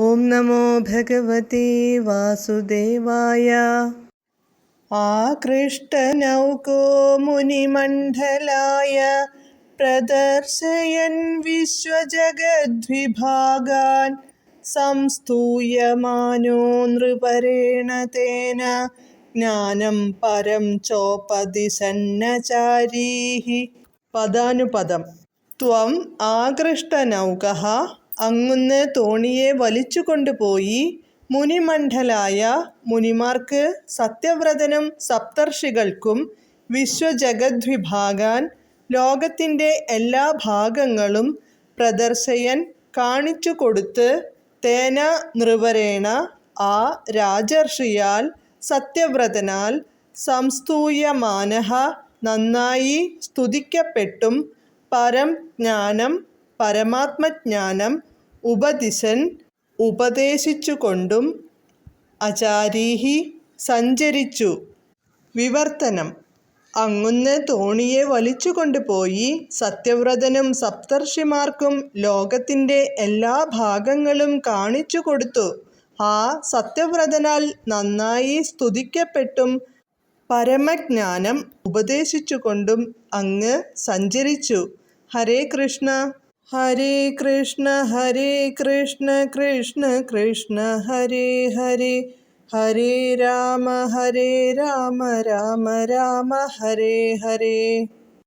ഓം നമോ ഭഗവതേ വാസുദേവായ. ആകൃഷ്ടനൗകോ മുനിമണ്ഡലായ പ്രദർശയൻ വിശ്വജഗദ്വിഭാഗാൻ സംസ്തൂയമാനോ നൃപരേണ തേന ജ്ഞാനം പരം ചോപദിശന്നചാരീഃ. പദാനുപദം. ത്വം ആകൃഷ്ടനൗകഃ, അങ്ങുന്ന് തോണിയെ വലിച്ചുകൊണ്ടുപോയി. മുനിമണ്ഡലായ, മുനിമാർക്ക്, സത്യവ്രതനും സപ്തർഷികൾക്കും, വിശ്വജഗദ്വിഭാഗാൻ, ലോകത്തിൻ്റെ എല്ലാ ഭാഗങ്ങളും, പ്രദർശയൻ കാണിച്ചു കൊടുത്ത്, തേന നൃപരേണ ആ രാജർഷിയാൽ, സത്യവ്രതനാൽ, സംസ്തൂയമാനഃ നന്നായി സ്തുതിക്കപ്പെട്ടും, പരം ജ്ഞാനം പരമാത്മജ്ഞാനം, ഉപദിശൻ ഉപദേശിച്ചുകൊണ്ടും, ആചാരീഃ സഞ്ചരിച്ചു. വിവർത്തനം. അങ്ങുന്ന് തോണിയെ വലിച്ചുകൊണ്ടുപോയി സത്യവ്രതനും സപ്തർഷിമാർക്കും ലോകത്തിൻ്റെ എല്ലാ ഭാഗങ്ങളും കാണിച്ചു കൊടുത്തു. ആ സത്യവ്രതനാൽ നന്നായി സ്തുതിക്കപ്പെട്ടും പരമജ്ഞാനം ഉപദേശിച്ചുകൊണ്ടും അങ്ങ് സഞ്ചരിച്ചു. ഹരേ കൃഷ്ണ. ഹരേ കൃഷ്ണ ഹരേ കൃഷ്ണ കൃഷ്ണ കൃഷ്ണ ഹരേ ഹരേ, ഹരേ രാമ രാമ രാമ ഹരേ ഹരേ.